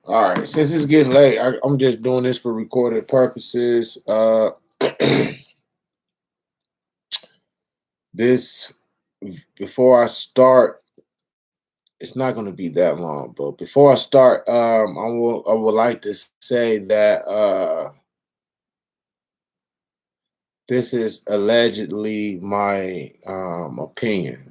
All right, since it's getting late, I'm just doing this for recorded purposes. This before I start, it's not going to be that long, but before I start, I would like to say that this is allegedly my opinion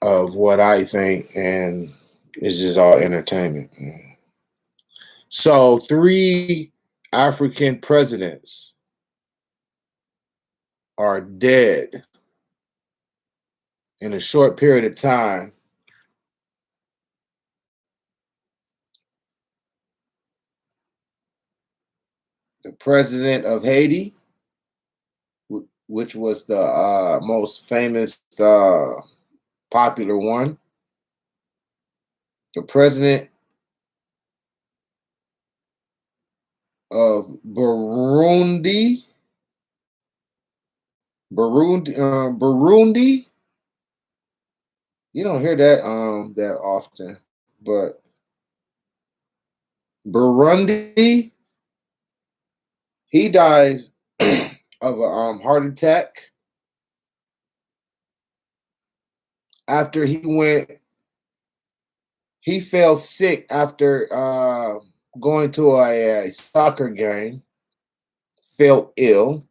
of what I think, and it's just all entertainment. So, three African presidents are dead in a short period of time. The president of Haiti, which was the most famous, popular one. The president of Burundi. You don't hear that often, but Burundi, he dies of a heart attack after he fell sick after going to a soccer game, fell ill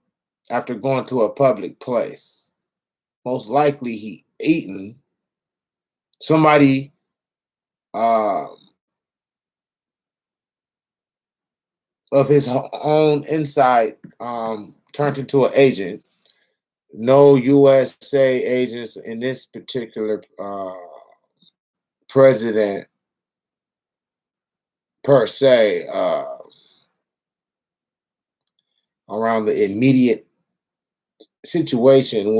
after going to a public place. Most likely he eaten somebody uh, of his own inside turned into an agent. No USA agents in this particular president per se around the immediate situation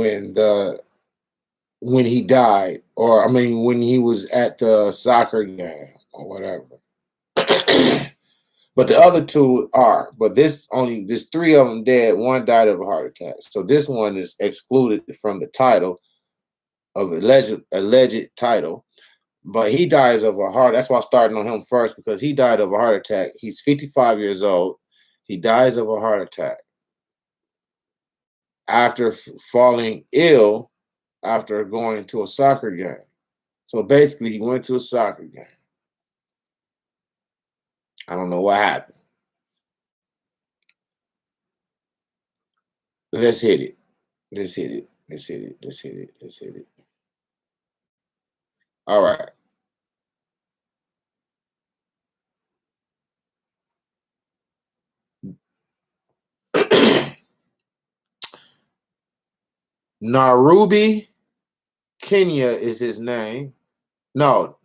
when he died, or I mean when he was at the soccer game or whatever. But the other two are, but there's three of them dead. One died of a heart attack. So this one is excluded from the title of alleged title. But he dies of a heart. That's why I started on him first, because he died of a heart attack. He's 55 years old. He dies of a heart attack after falling ill after going to a soccer game. So basically, he went to a soccer game. I don't know what happened. Let's hit it. Let's hit it. Let's hit it. Let's hit it. Let's hit it. All right. Nairobi, Kenya is his name. No,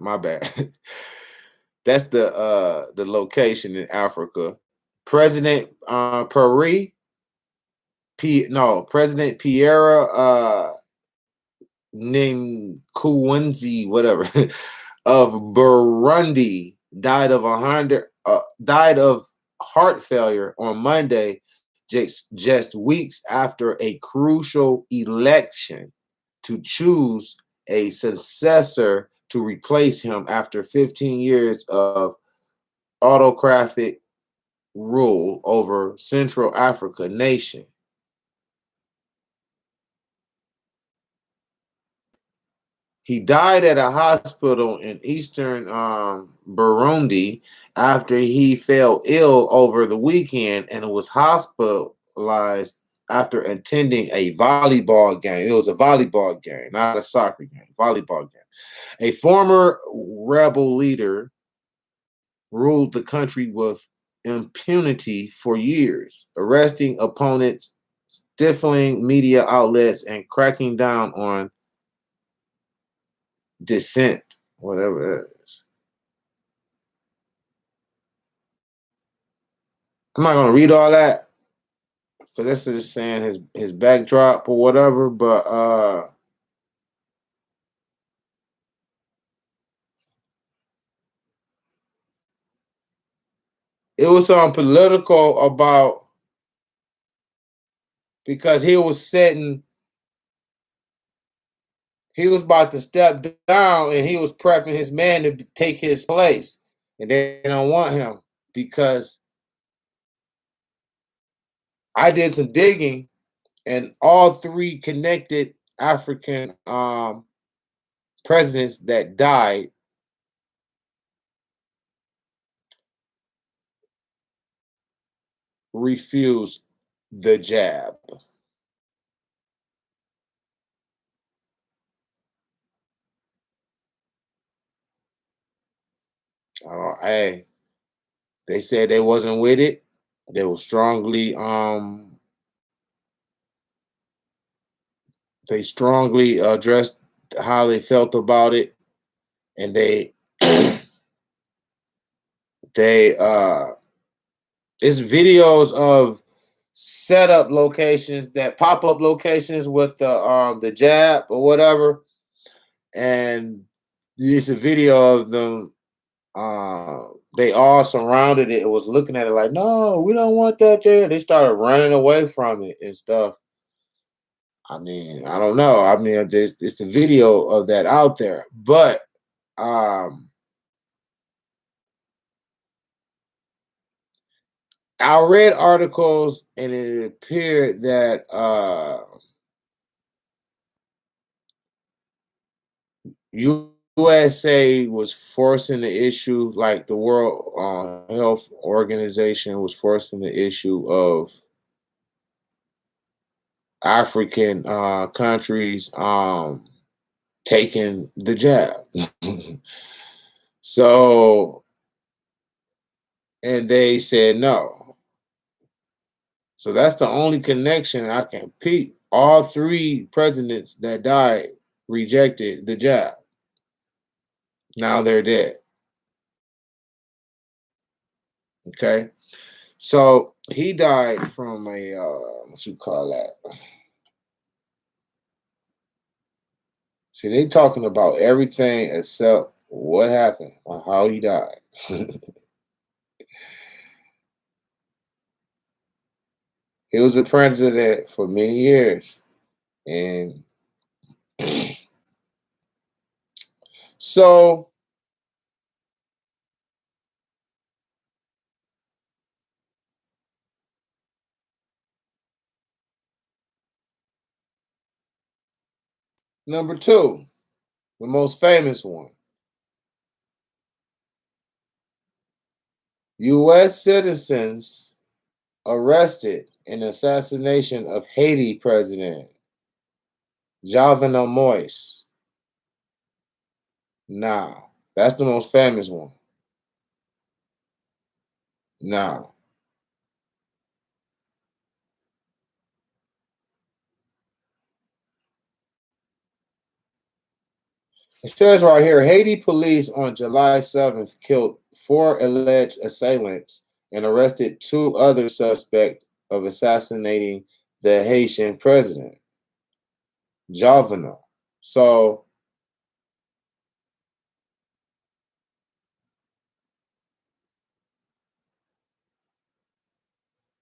my bad. That's the location in Africa. President President Pierre Nkuwenzi, whatever, of Burundi died of heart failure on Monday, just weeks after a crucial election to choose a successor to replace him after 15 years of autocratic rule over Central Africa nation. He died at a hospital in eastern Burundi after he fell ill over the weekend and was hospitalized after attending a volleyball game. It was a volleyball game, not a soccer game, volleyball game. A former rebel leader ruled the country with impunity for years, arresting opponents stifling media outlets and cracking down on dissent, whatever that is. I'm not gonna read all that because this is saying his backdrop or whatever, but it was political about because he was about to step down and he was prepping his man to take his place. And they don't want him because I did some digging and all three connected African presidents that died refused the jab. Hey, they said they wasn't with it. They were strongly addressed how they felt about it, and they it's videos of setup locations that pop up locations with the jab or whatever, and it's a video of them. They all surrounded it and was looking at it like, no, we don't want that there. They started running away from it and stuff. I mean, I don't know. I mean, it's the video of that out there, but um, I read articles and it appeared that USA was forcing the issue, like the World Health Organization was forcing the issue of African countries taking the jab. So, and they said no. So that's the only connection I can peep. All three presidents that died rejected the jab. Now they're dead. Okay. So he died from a what you call that? See, they talking about everything except what happened or how he died. He was a president for many years, and so number two, the most famous one, U.S. citizens arrested in assassination of Haiti President Jovenel Moise. Now, that's the most famous one. Now, it says right here Haiti police on July 7th killed four alleged assailants and arrested two other suspects of assassinating the Haitian president, Jovenel. So,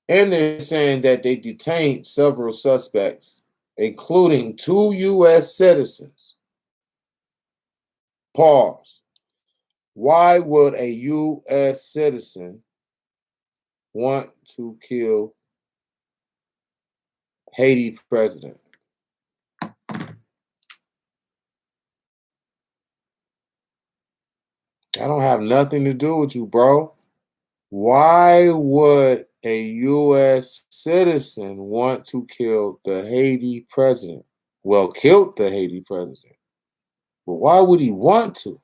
and they're saying that they detained several suspects, including two U.S. citizens. Pause. Why would a U.S. citizen want to kill Haiti president? I don't have nothing to do with you, bro. Why would a U.S. citizen want to kill the Haiti president? Well, killed the Haiti president. But why would he want to?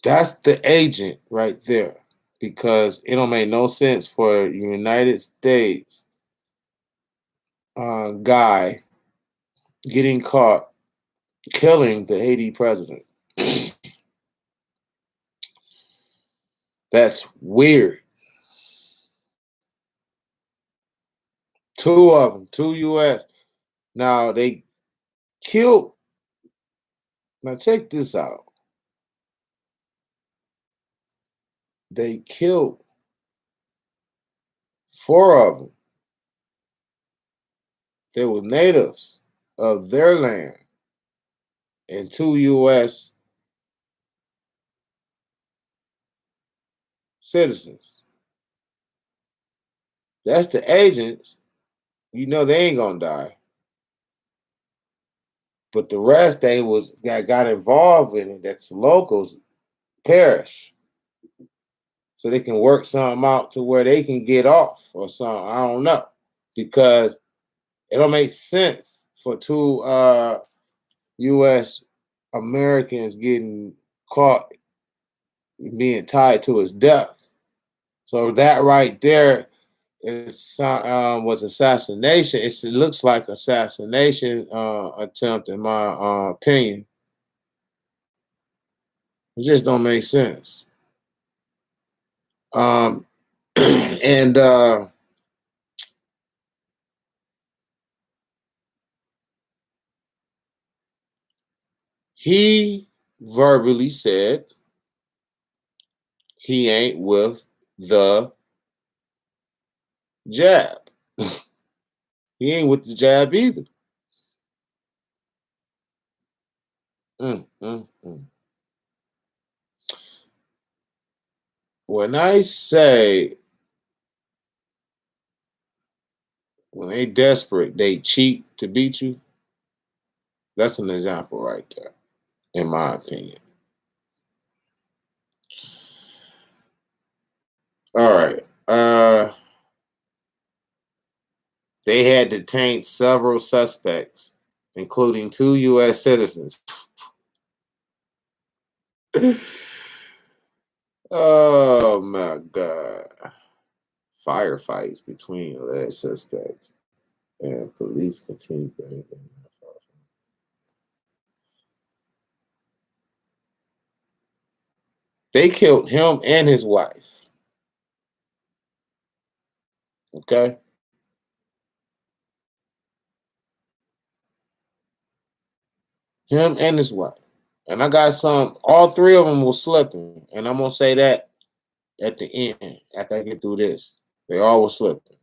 That's the agent right there. because it don't make no sense for a United States guy getting caught killing the Haiti president. That's weird. Two of them, two U.S. Now they killed. Now check this out. They killed four of them. They were natives of their land, and two U.S. citizens. That's the agents. You know they ain't gonna die. But the rest they was that got involved in it, that's locals, perish. So they can work something out to where they can get off or something. I don't know. Because it don't make sense for two US Americans getting caught being tied to his death. So that right there was assassination. It looks like assassination attempt, in my opinion. It just don't make sense. And he verbally said he ain't with the jab. He ain't with the jab either. Mm, mm, mm. When I say when they desperate, they cheat to beat you. That's an example right there, in my opinion. All right. They had detained several suspects, including two U.S. citizens. Oh my God. Firefights between alleged suspects and police continue. They killed him and his wife. Okay. Him and his wife. And I got all three of them were slipping. And I'm going to say that at the end, after I get through this. They all were slipping.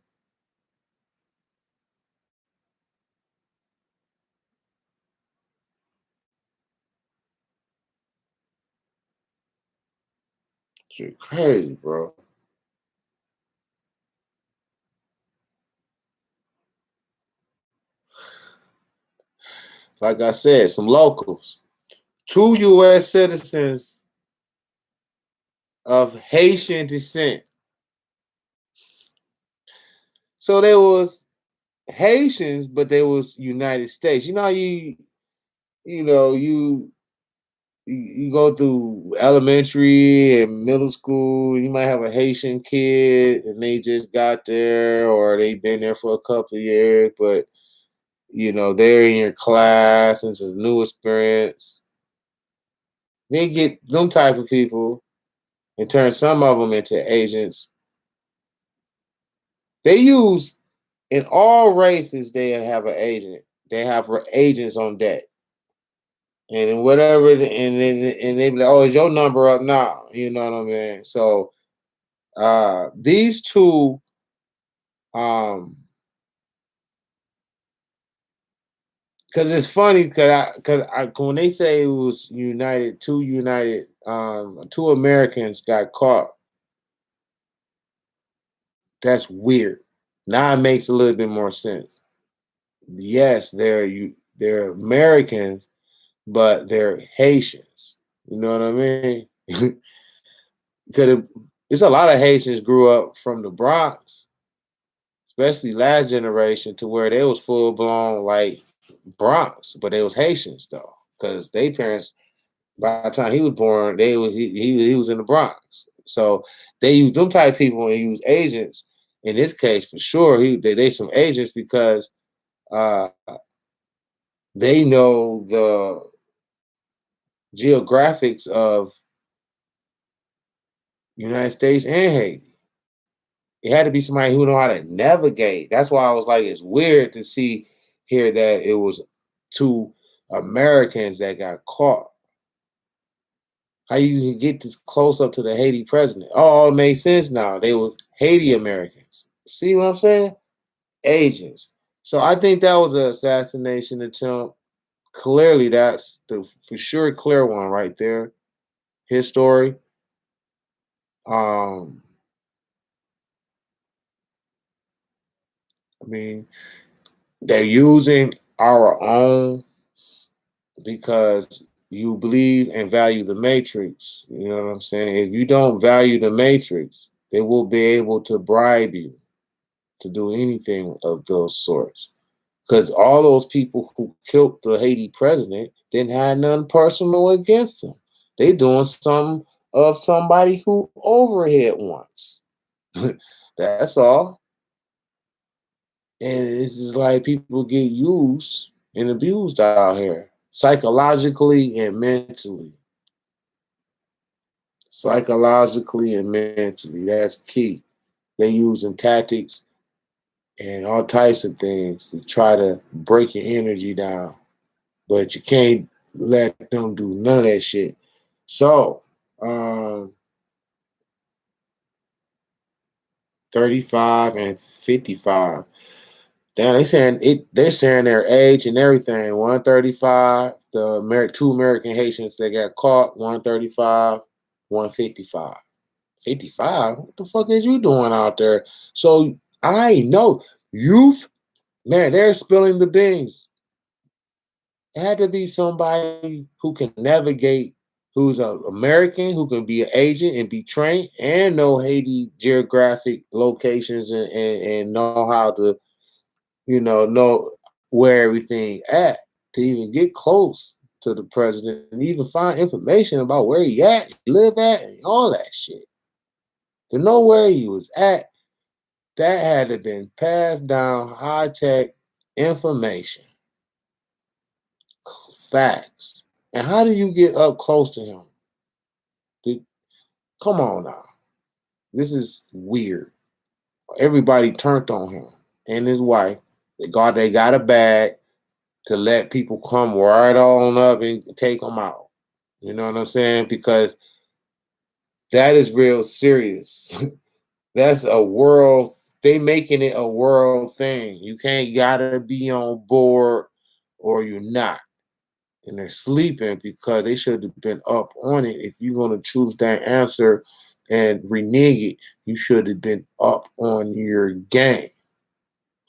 Shit crazy, bro. Like I said, some locals. Two U.S. citizens of Haitian descent. So there was Haitians, but there was United States. You know, you know, you go through elementary and middle school, you might have a Haitian kid and they just got there or they've been there for a couple of years, but you know, they're in your class and it's a new experience. They get them type of people and turn some of them into agents. They use in all races, they have an agent. They have agents on deck. And whatever, and they be like, "Oh, is your number up now?" You know what I mean? So these two, um, because it's funny because when they say it was United, two Americans got caught. That's weird. Now it makes a little bit more sense. Yes, they're Americans, but they're Haitians. You know what I mean? Because it's a lot of Haitians grew up from the Bronx, especially last generation, to where they was full blown like Bronx, but they was Haitians though, because they parents by the time he was born, he was in the Bronx. So they use them type of people and use agents. In this case, for sure, they some agents because uh, they know the geographics of United States and Haiti. It had to be somebody who know how to navigate. That's why I was like, it's weird to see here that it was two Americans that got caught. How you can get this close up to the Haiti president? Oh, it makes sense now. They were Haiti Americans. See what I'm saying? Agents. So I think that was an assassination attempt. Clearly, that's the for sure clear one right there. His story. Um, I mean, they're using our own because you believe and value the matrix. You know what I'm saying? If you don't value the matrix, they will be able to bribe you to do anything of those sorts. Because all those people who killed the Haiti president didn't have nothing personal against them. They doing something of somebody who overhead once. That's all. And it's just like people get used and abused out here, psychologically and mentally. Psychologically and mentally. That's key. They using tactics and all types of things to try to break your energy down. But you can't let them do none of that shit. So, um, 35 and 55. Damn, they're saying their age and everything. 135, two American Haitians that got caught, 135, 155. 55? What the fuck is you doing out there? So I know youth, man, they're spilling the beans. It had to be somebody who can navigate, who's an American, who can be an agent and be trained and know Haiti geographic locations and know how to, know where everything at to even get close to the president and even find information about where he at, live at, and all that shit. To know where he was at, that had to been passed down high tech information, facts. And how do you get up close to him? Come on now. This is weird. Everybody turned on him and his wife. They got a bag to let people come right on up and take them out. You know what I'm saying? Because that is real serious. That's a world. They making it a world thing. You can't gotta be on board or you're not. And they're sleeping because they should have been up on it. If you're gonna choose that answer and renege it, you should have been up on your game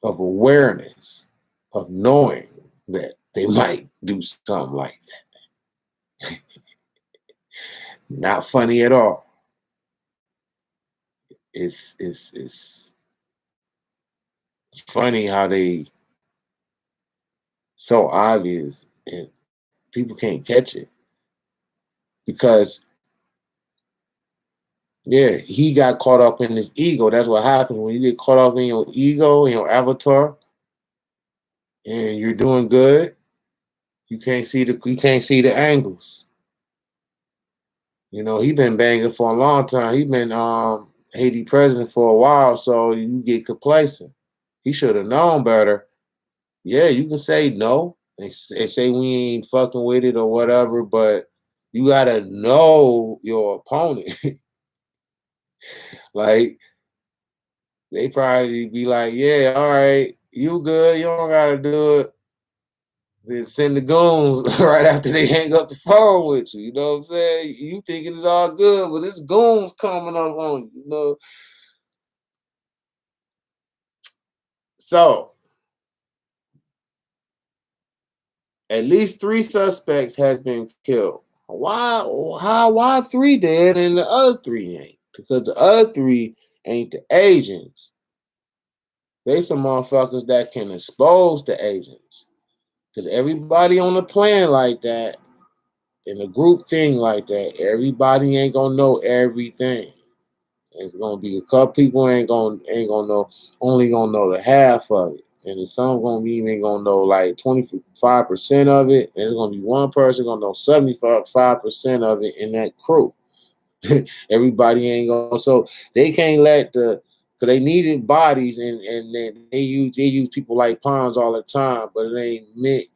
of awareness, of knowing that they might do something like that. Not funny at all. It's funny how they so obvious and people can't catch it because yeah, he got caught up in his ego. That's what happens when you get caught up in your ego, in your avatar, and you're doing good. You can't see the angles. He been banging for a long time. He been Haiti president for a while, so you get complacent. He should have known better. Yeah, you can say no and say we ain't fucking with it or whatever, but you gotta know your opponent. Like they probably be like, yeah, all right, you good, you don't gotta do it. Then send the goons right after they hang up the phone with you. You know what I'm saying? You thinking it's all good, but it's goons coming up on you. So at least three suspects has been killed. Why three dead and the other three ain't? Because the other three ain't the agents. They some motherfuckers that can expose the agents. Because everybody on the plan like that, in a group thing like that, everybody ain't gonna know everything. It's gonna be a couple people ain't gonna know, only gonna know the half of it. And then some gonna be even gonna know like 25% of it, and it's gonna be one person gonna know 75% of it in that crew. Everybody ain't gonna, so they can't let the, because they needed bodies, and they use people like pawns all the time, but it ain't meant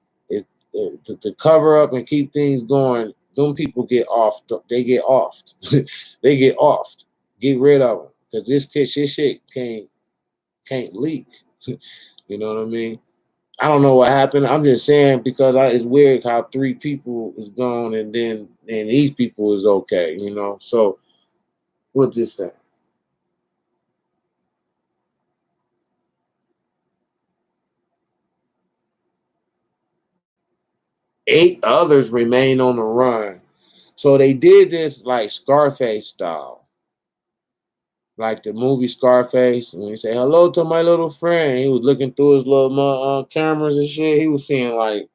to cover up and keep things going. Them people get off. They get offed. They get offed. Get rid of them because this shit can't leak. You know what I mean? I don't know what happened. I'm just saying because it's weird how 3 people is gone and these people is okay. So we'll just say 8 others remain on the run. So they did this like Scarface style, like the movie Scarface. When he say hello to my little friend, he was looking through his little cameras and shit. He was seeing like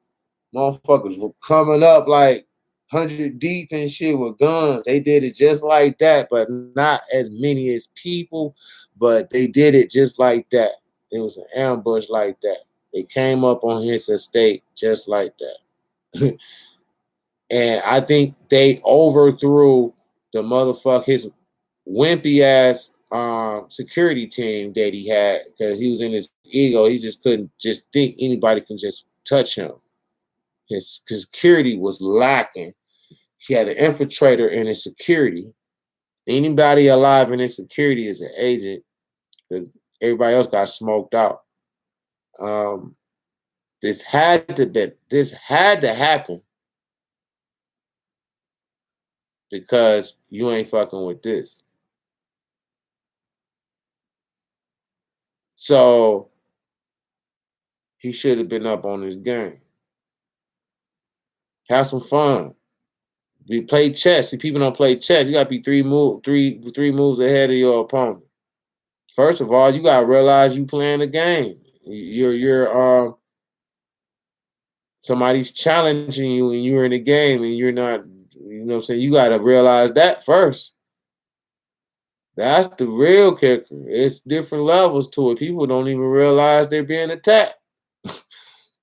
motherfuckers were coming up like 100 deep and shit with guns. They did it just like that, but not as many as people. But they did it just like that. It was an ambush like that. They came up on his estate just like that. And I think they overthrew the motherfucker, his wimpy ass security team that he had because he was in his ego. He just couldn't just think anybody can just touch him. His security was lacking. He had an infiltrator in his security. Anybody alive in his security is an agent because everybody else got smoked out. Um, this had to happen because you ain't fucking with this. So he should have been up on his game. Have some fun. We play chess. See, people don't play chess. You gotta be three moves ahead of your opponent. First of all, you gotta realize you playing a game. You're somebody's challenging you and you're in the game and you're not, what I'm saying? You gotta realize that first. That's the real kicker. It's different levels to it. People don't even realize they're being attacked.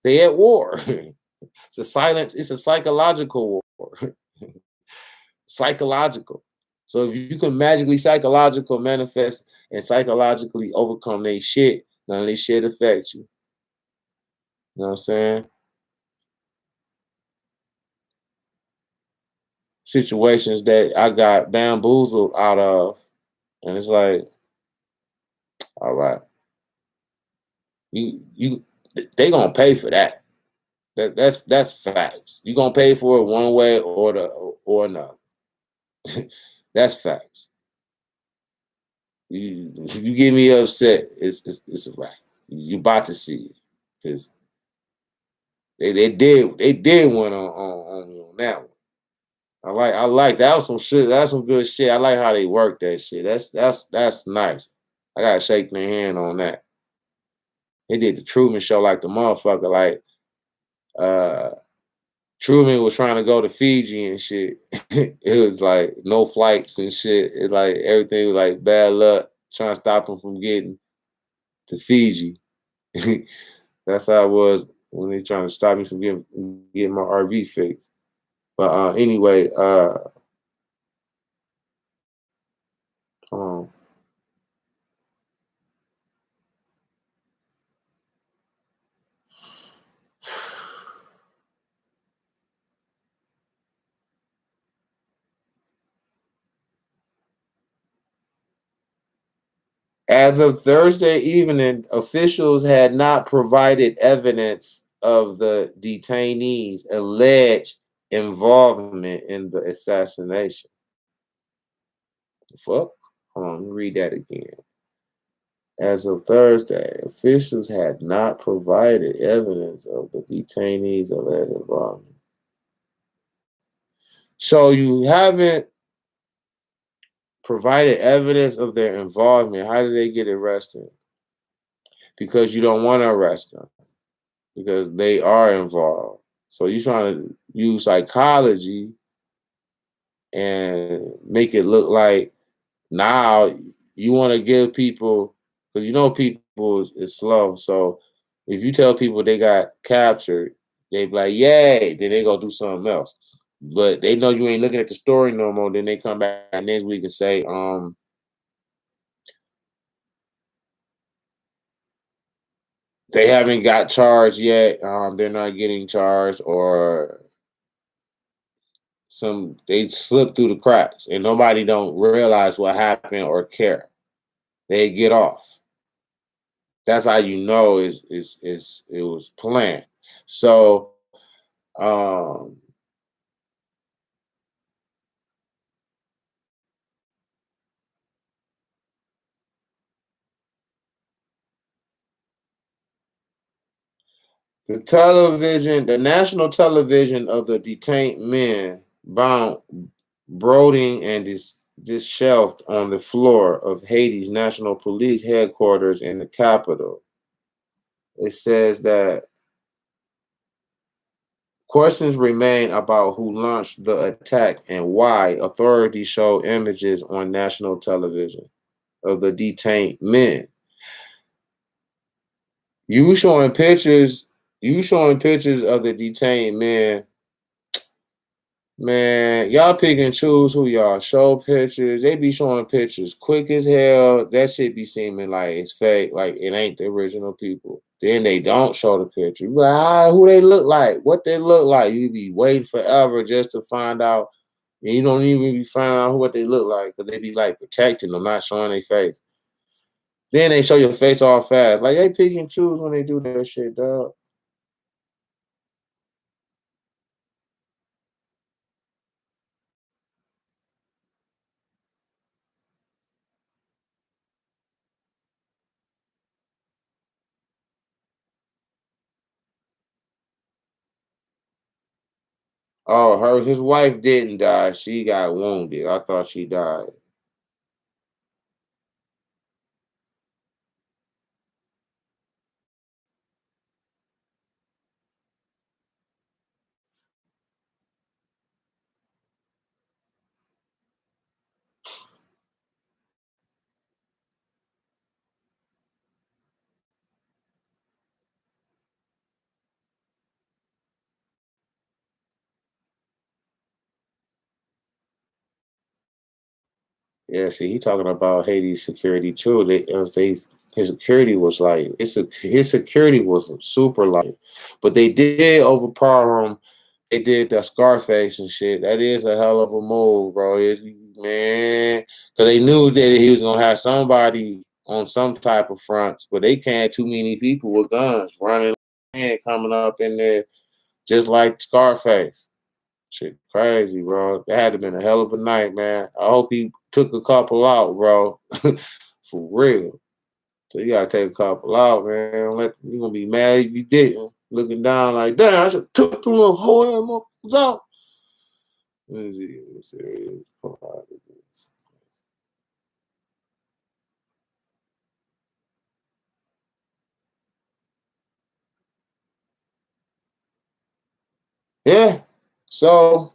They at war. It's a psychological war. Psychological. So if you can magically psychological manifest and psychologically overcome their shit, none of their shit affects you. You know what I'm saying? Situations that I got bamboozled out of, and it's like, all right, you they gonna pay for that. That's facts. You gonna pay for it one way or another. That's facts. You get me upset, it's a wrap. You about to see it because they did one on me on that one. I like that was some shit. That's some good shit. I like how they work that shit. That's nice. I gotta shake their hand on that. They did the Truman Show like the motherfucker. Like uh Truman was trying to go to Fiji and shit. It was like no flights and shit. It like everything was like bad luck trying to stop him from getting to Fiji. That's how it was when they trying to stop me from getting my RV fixed. But anyway, um, as of Thursday evening, officials had not provided evidence of the detainees' alleged involvement in the assassination. The fuck? Hold on, let me read that again. As of Thursday, officials had not provided evidence of the detainees' alleged involvement. So you haven't provided evidence of their involvement. How did they get arrested? Because you don't want to arrest them because they are involved. So you're trying to use psychology and make it look like Now you want to give people, because you know people is slow. So if you tell people they got captured, they be like, "Yay!" Then they go do something else. But they know you ain't looking at the story no more. Then they come back next week and say, they haven't got charged yet. They're not getting charged, or they slip through the cracks, and nobody don't realize what happened or care. They get off. That's how you know is it was planned. So um the national television of the detained men bound brooding and disheveled on the floor of Haiti's National Police headquarters in the capital. It says that questions remain about who launched the attack and why. Authorities show images on national television of the detained men. You showing pictures, you showing pictures of the detained men. Man, y'all pick and choose who y'all show pictures. They be showing pictures quick as hell. That shit be seeming like it's fake, like it ain't the original people. Then they don't show the picture. You be like, who they look like, what they look like. You be waiting forever just to find out. And you don't even be finding out what they look like, because they be like protecting them, not showing their face. Then they show your face all fast. Like they pick and choose when they do that shit, dog. Oh, his wife didn't die. She got wounded. I thought she died. Yeah, see, he talking about Haiti's security too. His security was like his security was super light, but they did overpower him. They did the Scarface and shit. That is a hell of a move, bro. Man, because they knew that he was gonna have somebody on some type of fronts, but they can't too many people with guns running and coming up in there just like Scarface. Shit crazy, bro. That had to been a hell of a night, man. I hope he took a couple out, bro. For real. So you gotta take a couple out, man. You gonna be mad if you didn't. Looking down like, damn, I should took the little whole motherfuckers out. Let me see. Let me see. Yeah. So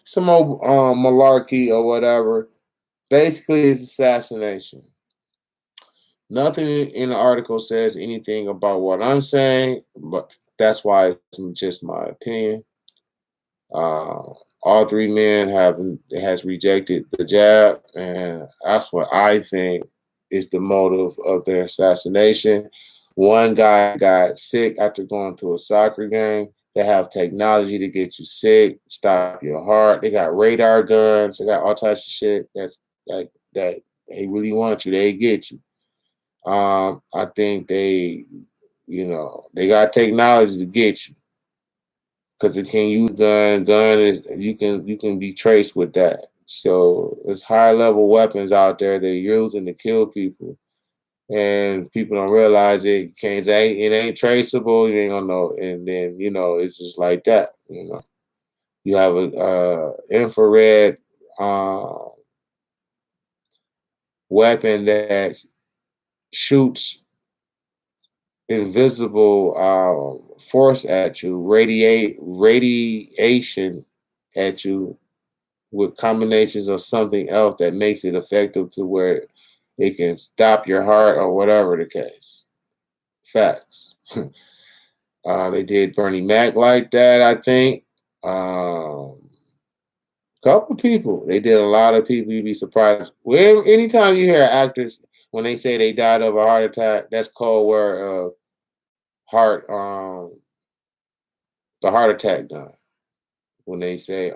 some old malarkey or whatever. Basically, it's assassination. Nothing in the article says anything about what I'm saying, but that's why it's just my opinion. Uh, all three men has rejected the jab, and that's what I think is the motive of their assassination. One guy got sick after going to a soccer game. They have technology to get you sick, stop your heart. They got radar guns. They got all types of shit that they really want you. They get you. I think they got technology to get you, because it can use gun is you can be traced with that. So there's high level weapons out there they're using to kill people, and people don't realize it ain't traceable. You ain't gonna know, and then it's just like that. You have a infrared uh, weapon that shoots invisible force at you, radiation at you with combinations of something else that makes it effective to where it can stop your heart or whatever the case. Facts. They did Bernie Mac like that, I think. Couple people. They did a lot of people. You'd be surprised. Well, anytime you hear actors when they say they died of a heart attack, that's code word of heart the heart attack done. When they say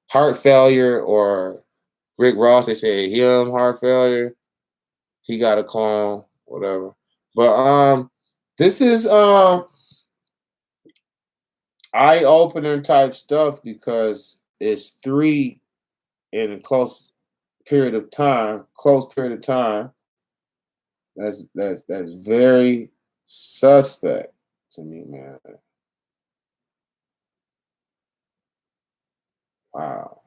heart failure or Rick Ross, they say him heart failure. He got a clone, whatever. But this is eye opener type stuff because it's three in a close period of time. That's very suspect to me, man. Wow.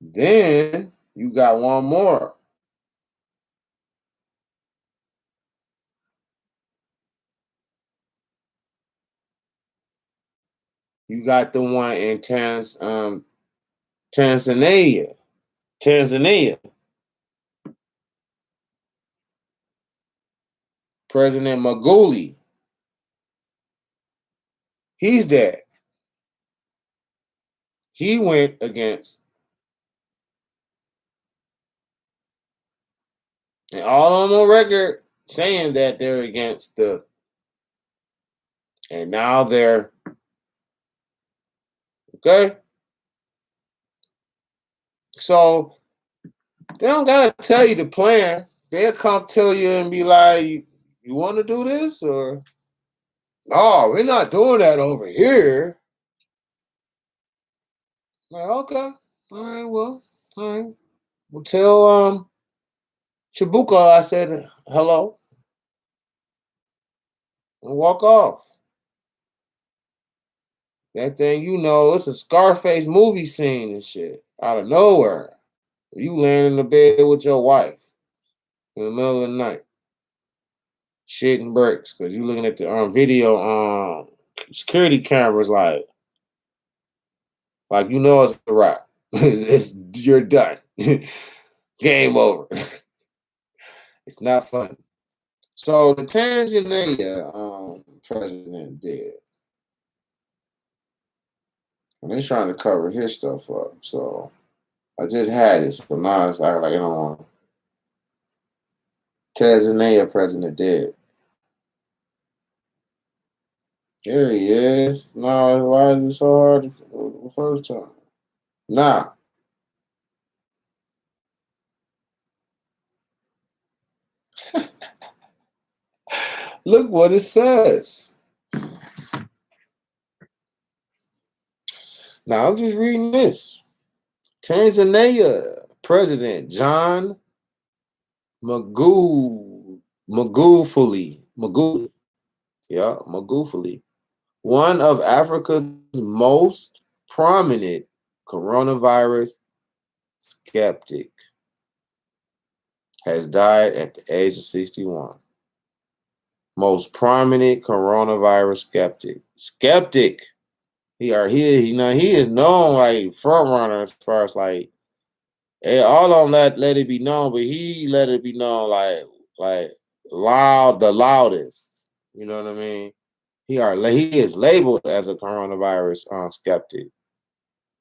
Then you got one more. You got the one in Tanzania. Tanzania. President Maguli. He's dead. He went against, and all on the record saying that they're against and now they're, okay. So they don't gotta tell you the plan. They'll come tell you and be like, "You want to do this or no? We're not doing that over here." Like, okay, all right, well, all right. Well, tell Chibuka I said hello and walk off. That thing, it's a Scarface movie scene and shit out of nowhere. You laying in the bed with your wife in the middle of the night, shitting bricks because you looking at the video security cameras like it's a wrap. You're done. Game over. It's not funny. So the Tanzania president did, and they're trying to cover his stuff up. So I just had it. So now it's like you know, Tanzania president did. There he is. No, why is it so hard the first time? Nah, look what it says. Now I'm just reading this. Tanzania President John Magufuli, yeah, Magufuli, one of Africa's most prominent coronavirus skeptic, has died at the age of 61. Most prominent coronavirus skeptic. Skeptic. He is known like front runner as far as like all on let it be known, but he let it be known like loud the loudest. You know what I mean? He is labeled as a coronavirus skeptic,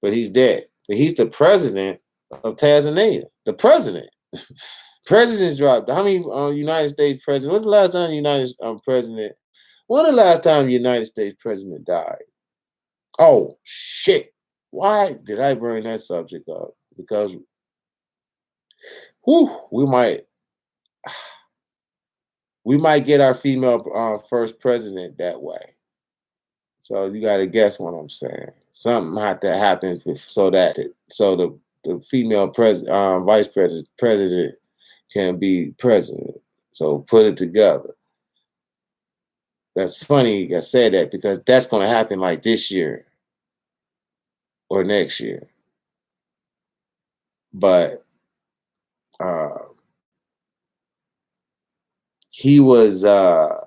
but he's dead. But he's the president of Tanzania. The president. Presidents dropped. How many United States presidents? When's the last time United president? When the last time United States president died? Oh shit! Why did I bring that subject up? Because we might get our female first president that way. So you got to guess what I'm saying. Something had to happen so the female vice president can be president. So put it together. That's funny I said that because that's going to happen like this year or next year. but he was a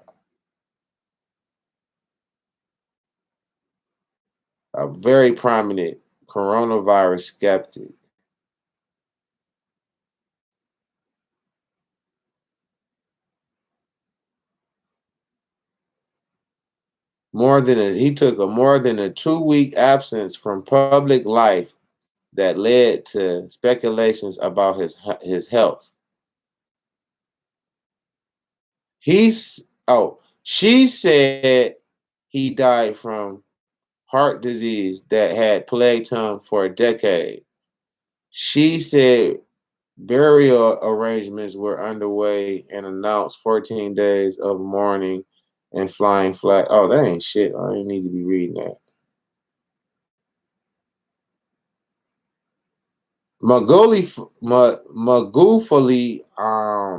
very prominent coronavirus skeptic. He took a more than a 2-week absence from public life that led to speculations about his health. She said he died from heart disease that had plagued him for a decade. She said burial arrangements were underway and announced 14 days of mourning and flying flag. Oh, that ain't shit. I didn't need to be reading that. Magufuli,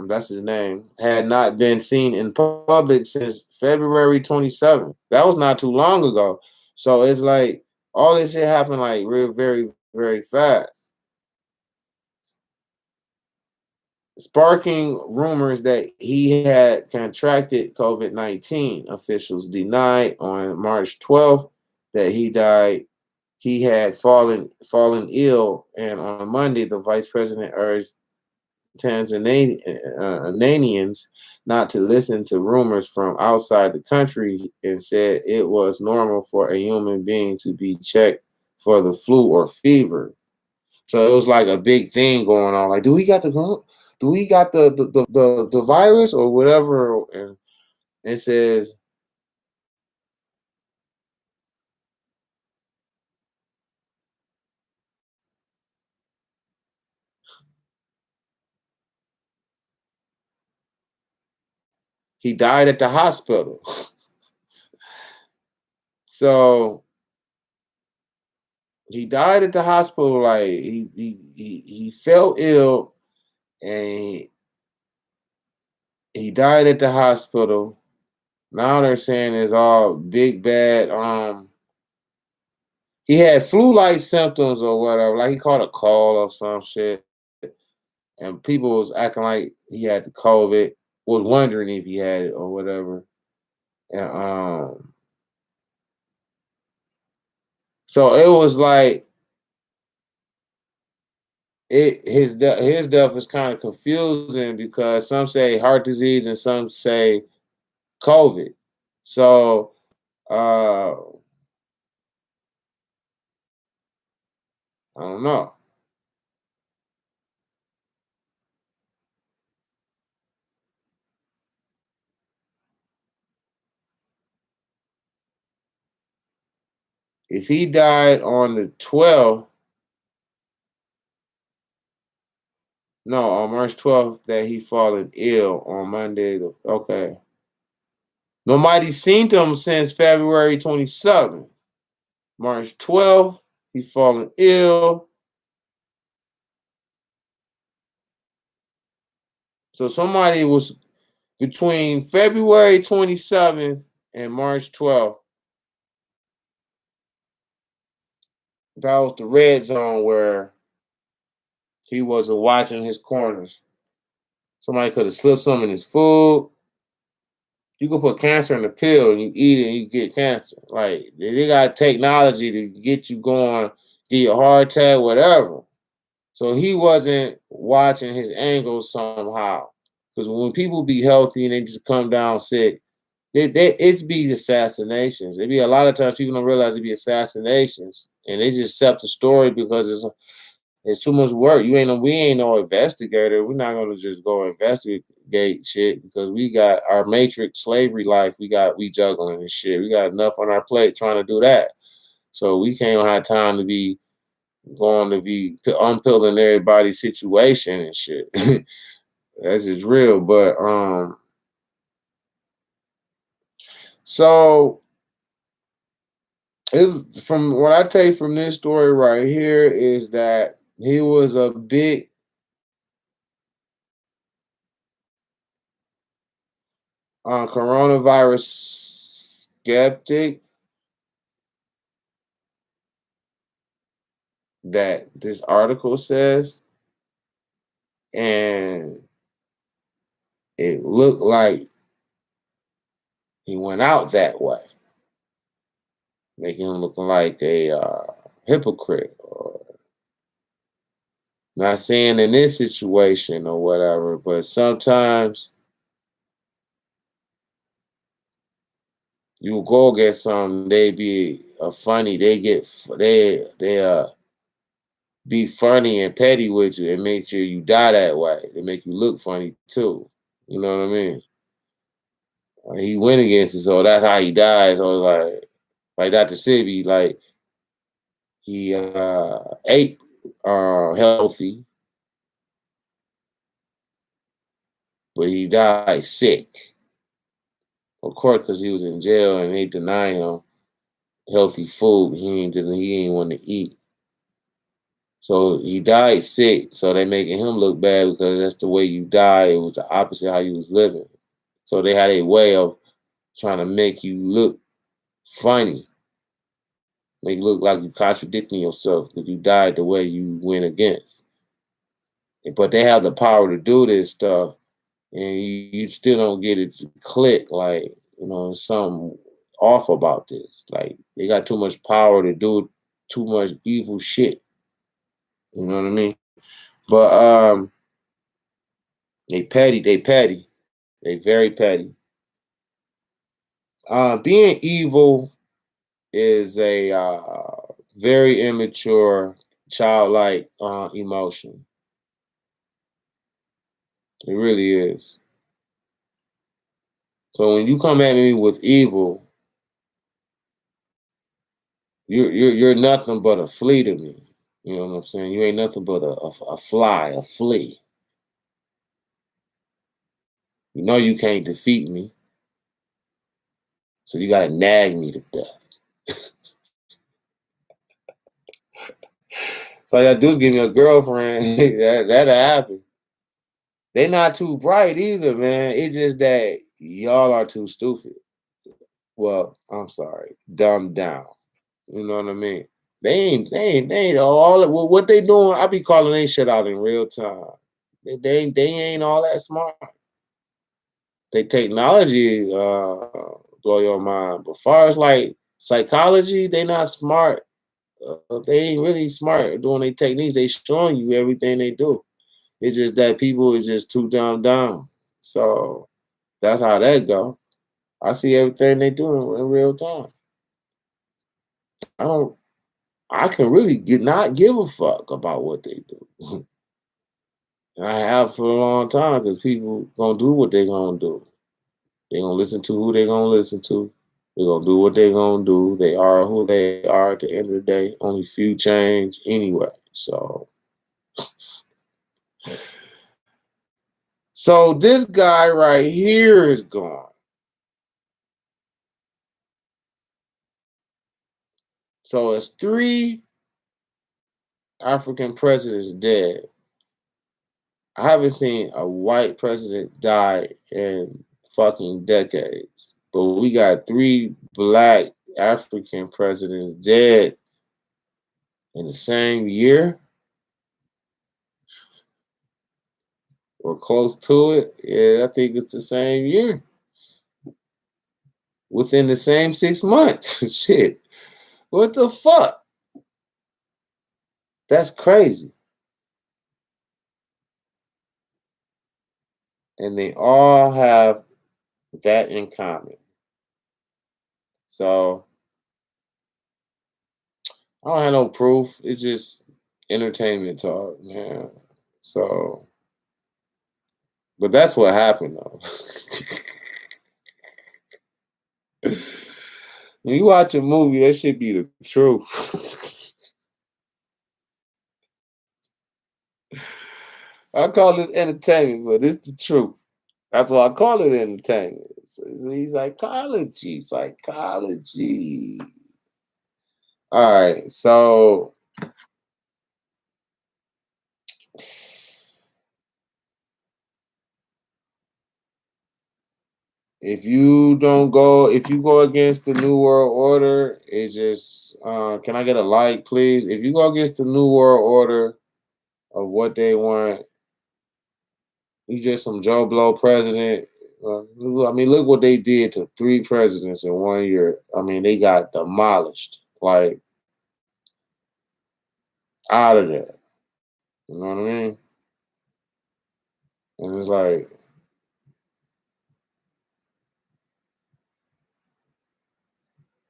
that's his name, had not been seen in public since February 27th. That was not too long ago. So it's like all this shit happened like real, very, very fast, sparking rumors that he had contracted COVID-19. Officials denied on March 12th that he died. He had fallen ill, and on Monday, the vice president urged Tanzanians not to listen to rumors from outside the country and said it was normal for a human being to be checked for the flu or fever. So it was like a big thing going on. Like, do we got the virus or whatever? And it says he died at the hospital. So he died at the hospital. Like he fell ill and he died at the hospital. Now they're saying it's all big bad. He had flu-like symptoms or whatever. Like he caught a cold or some shit, and people was acting like he had the COVID. Was wondering if he had it or whatever. And so it was like his death is kind of confusing because some say heart disease and some say COVID. So I don't know. If he died on the 12th, no, on March 12th, that he fallen ill on Monday. Okay. Nobody seen him since February 27th. March 12th, he fallen ill. So somebody was between February 27th and March 12th. That was the red zone where he wasn't watching his corners. Somebody could have slipped some in his food. You can put cancer in a pill and you eat it and you get cancer. Like they got technology to get you going, get you a heart attack, whatever. So he wasn't watching his angles somehow. Because when people be healthy and they just come down sick, it be assassinations. It be a lot of times people don't realize it be assassinations, and they just accept the story because it's too much work. We ain't no investigator. We're not gonna just go investigate shit because we got our matrix slavery life. We juggling and shit. We got enough on our plate trying to do that. So we can't have time to be going to be unpeeling everybody's situation and shit. That's just real. But so it's from what I take from this story right here is that he was a big coronavirus skeptic that this article says. and it looked like he went out that way, making him look like a hypocrite. Or not saying in this situation or whatever, but sometimes you go get some, they be funny, they be funny and petty with you and make sure you die that way. They make you look funny too. You know what I mean? He went against it, so that's how he died. So like Dr. Sebi, like he ate healthy, but he died sick. Of course, because he was in jail and they denied him healthy food. He ain't want to eat. So he died sick. So they making him look bad because that's the way you die. It was the opposite how you was living. So they had a way of trying to make you look funny, make you look like you contradicting yourself because you died the way you went against. But they have the power to do this stuff, and you still don't get it to click. Like, there's something off about this. Like, they got too much power to do too much evil shit. You know what I mean? But they petty. They very petty. Being evil is a very immature, childlike emotion. It really is. So when you come at me with evil, you're nothing but a flea to me. You know what I'm saying? You ain't nothing but a fly, a flea. You know you can't defeat me, so you gotta nag me to death. So all you gotta do is give me a girlfriend. That'll happen. They not too bright either, man. It's just that y'all are too stupid. Well, I'm sorry, dumbed down. You know what I mean? They ain't all what they doing. I be calling they shit out in real time. They ain't all that smart. They technology blow your mind, but far as like psychology, they not smart. They ain't really smart doing their techniques. They showing you everything they do. It's just that people is just too dumbed down. So that's how that go. I see everything they do in real time. I don't. I can really not give a fuck about what they do. And I have for a long time because people gonna do what they gonna do. They gonna listen to who they gonna listen to. They gonna do what they gonna do. They are who they are at the end of the day. Only few change anyway. So this guy right here is gone. So it's 3 African presidents dead. I haven't seen a white president die in fucking decades. But we got 3 black African presidents dead in the same year or close to it. Yeah, I think it's the same year. Within the same 6 months. Shit. What the fuck? That's crazy. And they all have that in common. So I don't have no proof. It's just entertainment talk, man. So, but that's what happened though. When you watch a movie, that should be the truth. I call this entertainment, but it's the truth. That's why I call it entertainment. It's psychology, psychology. All right, so if you go against the New World Order, it's just, can I get a like, please? If you go against the New World Order of what they want, You just some Joe Blow president. I mean, look what they did to three presidents in 1 year. I mean, they got demolished, like out of there. You know what I mean? And it's like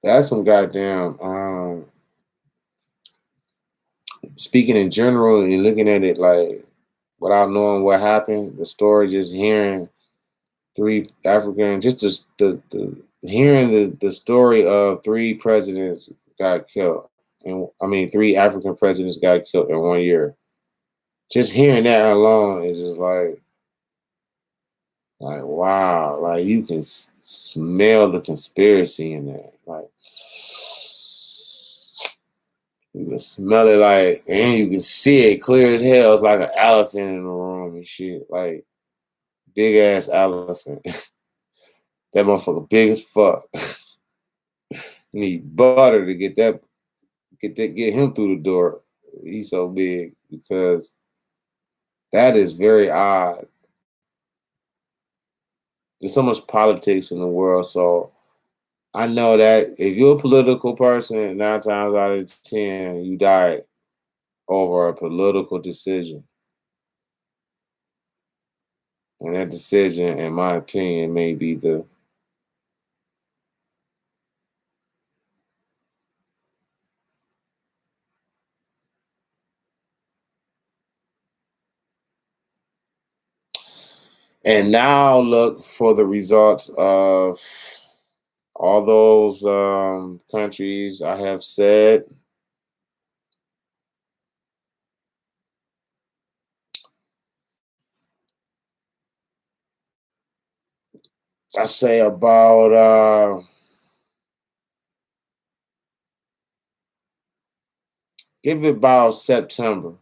that's some goddamn. Speaking in general and looking at it like without knowing what happened, the story, just hearing three African, just the hearing the story of three presidents got killed, and I mean three African presidents got killed in 1 year. Just hearing that alone is just like wow, like you can smell the conspiracy in that, like you can smell it, like, and you can see it clear as hell. It's like an elephant in the room and shit, like big ass elephant. That motherfucker big as fuck. You need butter to get him through the door. He's so big because that is very odd. There's so much politics in the world, so I know that if you're a political person, 9 times out of 10, you die over a political decision, and that decision, in my opinion, may be the. And now look for the results of all those countries I have said. I say about give it about September,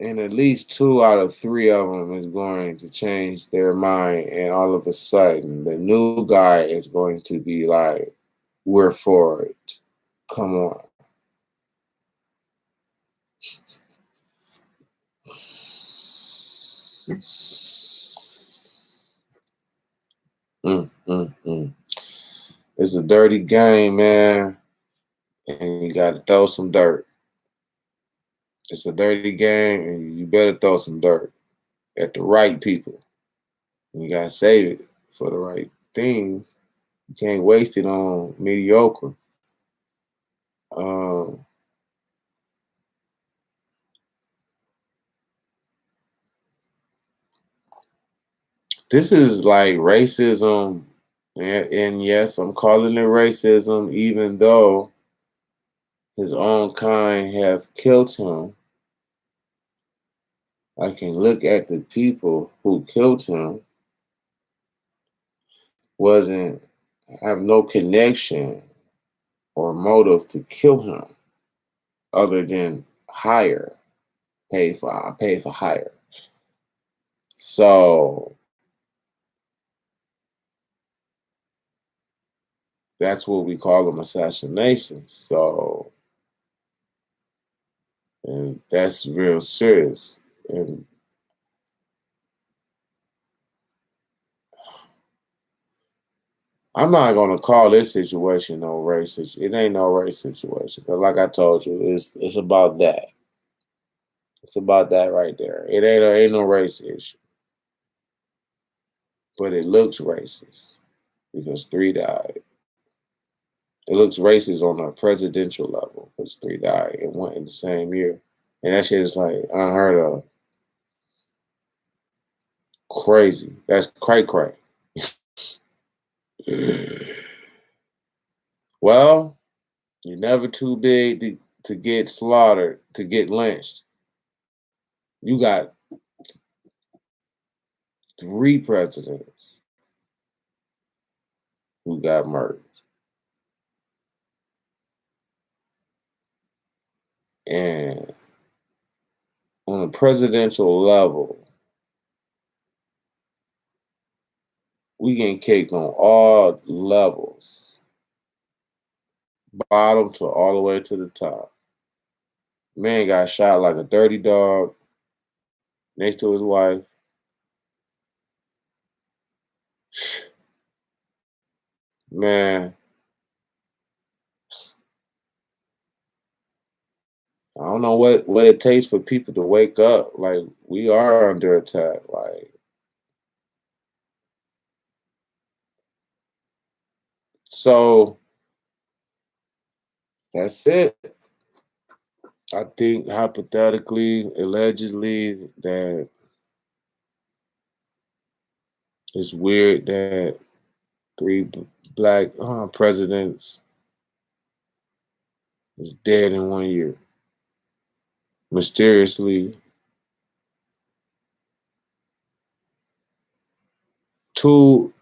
and at least two out of three of them is going to change their mind, and all of a sudden, the new guy is going to be like, "We're for it. Come on." Mm. It's a dirty game, man, and you got to throw some dirt. It's a dirty game, and you better throw some dirt at the right people. You gotta save it for the right things. You can't waste it on mediocre. Um, this is like racism, and yes, I'm calling it racism, even though his own kind have killed him. I can look at the people who killed him wasn't have no connection or motive to kill him other than hire, pay for hire. So that's what we call them assassinations. So and that's real serious. And I'm not gonna call this situation no race. It ain't no race situation. But like I told you, it's about that. It's about that right there. It ain't no race issue, but it looks racist because three died. It looks racist on a presidential level because three died and went in the same year, and that shit is like unheard of. Crazy. That's cray cray. Well, you're never too big to get slaughtered, to get lynched. You got three presidents who got murdered. And on a presidential level, we getting kicked on all levels, bottom to all the way to the top. Man got shot like a dirty dog next to his wife. Man, I don't know what it takes for people to wake up. Like we are under attack. Like so that's it. I think hypothetically, allegedly, that it's weird that black presidents is dead in 1 year. Mysteriously, two,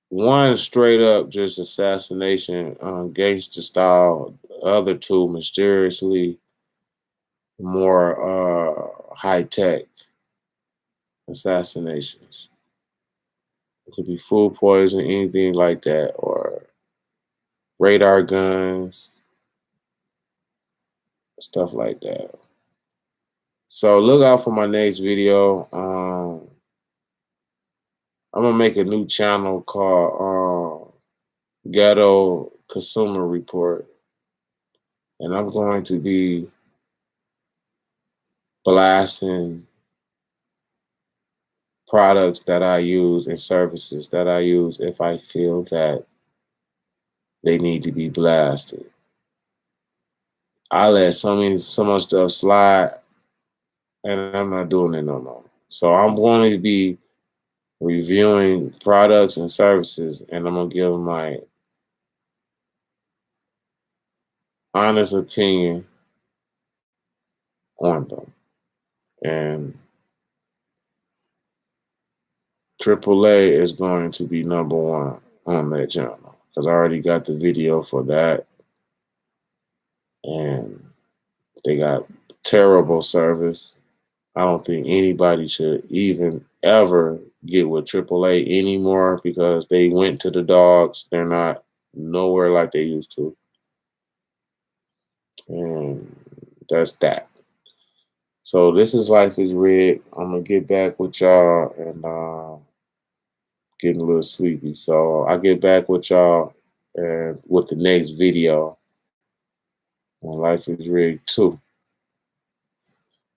one straight up just assassination, gangster style. Other two mysteriously more high tech assassinations. It could be food poison, anything like that, or radar guns, stuff like that. So look out for my next video. I'm gonna make a new channel called Ghetto Consumer Report, and I'm going to be blasting products that I use and services that I use if I feel that they need to be blasted. I let so much stuff slide, and I'm not doing it no more. So I'm going to be reviewing products and services, and I'm gonna give my honest opinion on them. And AAA is going to be number one on that channel because I already got the video for that, and they got terrible service. I don't think anybody should even ever get with AAA anymore because they went to the dogs. They're not nowhere like they used to. And that's that. So this is Life is Red. I'm gonna get back with y'all and getting a little sleepy. So I'll get back with y'all and with the next video on Life is Red 2.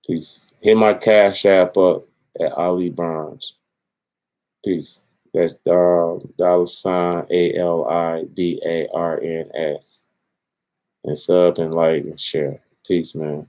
Peace. Hit my Cash App up at Ali Burns. Peace. That's $ ALIDARNS. And sub and like and share. Peace, man.